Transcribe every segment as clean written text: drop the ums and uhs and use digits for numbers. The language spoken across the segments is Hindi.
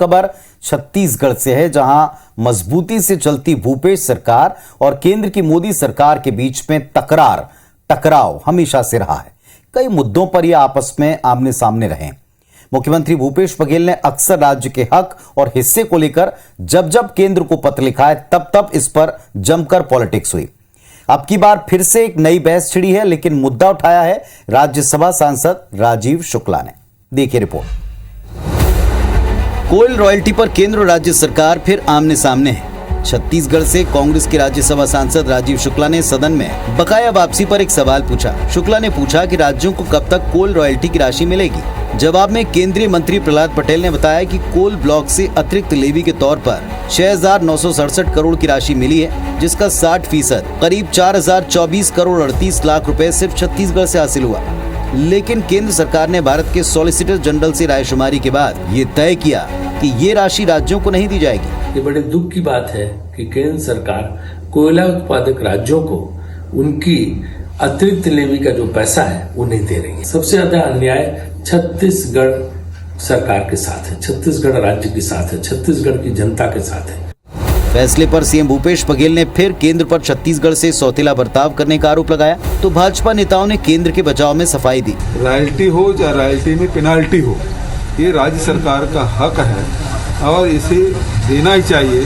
खबर छत्तीसगढ़ से है, जहां मजबूती से चलती भूपेश सरकार और केंद्र की मोदी सरकार के बीच में टकराव हमेशा से रहा है। कई मुद्दों पर यह आपस में आमने सामने रहे। मुख्यमंत्री भूपेश बघेल ने अक्सर राज्य के हक और हिस्से को लेकर जब जब केंद्र को पत्र लिखा है, तब तब इस पर जमकर पॉलिटिक्स हुई। अब की बार फिर से एक नई बहस छिड़ी है, लेकिन मुद्दा उठाया है राज्यसभा सांसद राजीव शुक्ला ने। देखिए रिपोर्ट। कोल रॉयल्टी पर केंद्र और राज्य सरकार फिर आमने सामने है। छत्तीसगढ़ से कांग्रेस के राज्यसभा सांसद राजीव शुक्ला ने सदन में बकाया वापसी पर एक सवाल पूछा। शुक्ला ने पूछा कि राज्यों को कब तक कोल रॉयल्टी की राशि मिलेगी। जवाब में केंद्रीय मंत्री प्रहलाद पटेल ने बताया कि कोल ब्लॉक से अतिरिक्त लेवी के तौर पर 6,967 करोड़ की राशि मिली है, जिसका 60% करीब 4,024 करोड़ 38 लाख रुपए सिर्फ छत्तीसगढ़ से हासिल हुआ। लेकिन केंद्र सरकार ने भारत के सॉलिसिटर जनरल से रायशुमारी के बाद ये तय किया कि ये राशि राज्यों को नहीं दी जाएगी। ये बड़े दुख की बात है कि केंद्र सरकार कोयला उत्पादक राज्यों को उनकी अतिरिक्त लेवी का जो पैसा है वो नहीं दे रही है। सबसे ज्यादा अन्याय छत्तीसगढ़ सरकार के साथ है, छत्तीसगढ़ राज्य के साथ है, छत्तीसगढ़ की जनता के साथ है। फैसले पर सीएम भूपेश बघेल ने फिर केंद्र पर छत्तीसगढ़ से सौतेला बर्ताव करने का आरोप लगाया, तो भाजपा नेताओं ने केंद्र के बचाव में सफाई दी। रॉयल्टी हो या रॉयल्टी में पेनाल्टी हो, ये राज्य सरकार का हक है और इसे देना ही चाहिए।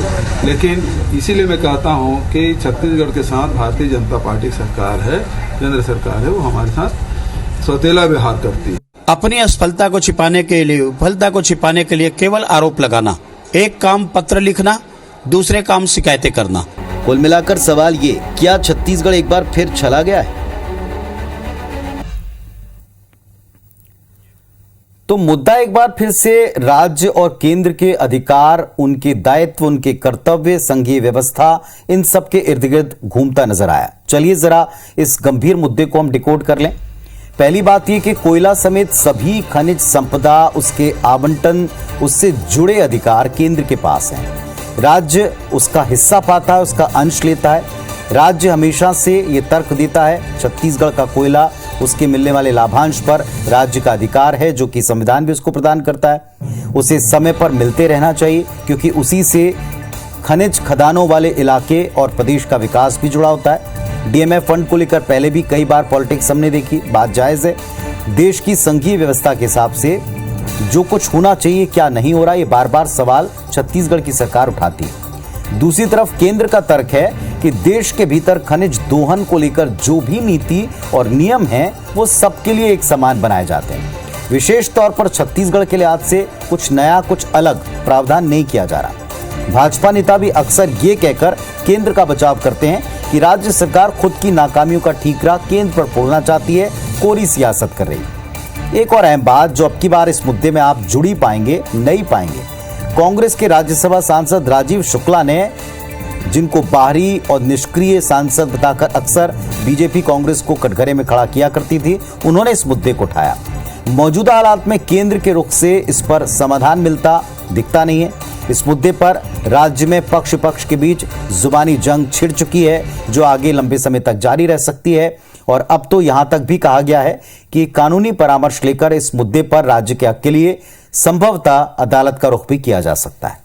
लेकिन इसीलिए मैं कहता हूँ कि छत्तीसगढ़ के साथ भारतीय जनता पार्टी सरकार है, केंद्र सरकार है, वो हमारे साथ सौतेला व्यवहार करती है। अपनी असफलता को छिपाने के लिए, विफलता को छिपाने के लिए केवल आरोप लगाना, एक काम पत्र लिखना, दूसरे काम शिकायतें करना। कुल मिलाकर सवाल ये, क्या छत्तीसगढ़ एक बार फिर चला गया है? तो मुद्दा एक बार फिर से राज्य और केंद्र के अधिकार, उनके दायित्व, उनके कर्तव्य, संघीय व्यवस्था, इन सब के इर्द गिर्द घूमता नजर आया। चलिए जरा इस गंभीर मुद्दे को हम डिकोड कर लें। पहली बात यह कि कोयला समेत सभी खनिज संपदा, उसके आवंटन, उससे जुड़े अधिकार केंद्र के पास हैं। राज्य उसका हिस्सा पाता है, उसका अंश लेता है। राज्य हमेशा से ये तर्क देता है छत्तीसगढ़ का कोयला, उसके मिलने वाले लाभांश पर राज्य का अधिकार है, जो कि संविधान भी उसको प्रदान करता है। उसे समय पर मिलते रहना चाहिए, क्योंकि उसी से खनिज खदानों वाले इलाके और प्रदेश का विकास भी जुड़ा होता है। डीएमएफ फंड को लेकर पहले भी कई बार पॉलिटिक्स हमने देखी, बात जायज है। देश की संघीय व्यवस्था के हिसाब से जो कुछ होना चाहिए क्या नहीं हो रहा, ये बार बार सवाल छत्तीसगढ़ की सरकार उठाती है। दूसरी तरफ केंद्र का तर्क है कि देश के भीतर खनिज दोहन को लेकर जो भी नीति और नियम हैं, वो सबके लिए एक समान बनाए जाते हैं। विशेष तौर पर छत्तीसगढ़ के लिहाज से कुछ नया, कुछ अलग प्रावधान नहीं किया जा रहा। भाजपा नेता भी अक्सर ये कहकर केंद्र का बचाव करते हैं कि राज्य सरकार खुद की नाकामियों का ठीकरा केंद्र पर फोड़ना चाहती है, कोरी सियासत कर रही है। एक और अहम बात जो अब की बार इस मुद्दे में आप जुड़ी पाएंगे, नहीं पाएंगे, कांग्रेस के राज्यसभा सांसद राजीव शुक्ला ने, जिनको बाहरी और निष्क्रिय सांसद बताकर अक्सर बीजेपी कांग्रेस को कटघरे में खड़ा किया करती थी, उन्होंने इस मुद्दे को उठाया। मौजूदा हालात में केंद्र के रुख से इस पर समाधान मिलता दिखता नहीं है। इस मुद्दे पर राज्य में पक्ष के बीच जुबानी जंग छिड़ चुकी है, जो आगे लंबे समय तक जारी रह सकती है। और अब तो यहां तक भी कहा गया है कि कानूनी परामर्श लेकर इस मुद्दे पर राज्य के हक के लिए संभवतः अदालत का रुख भी किया जा सकता है।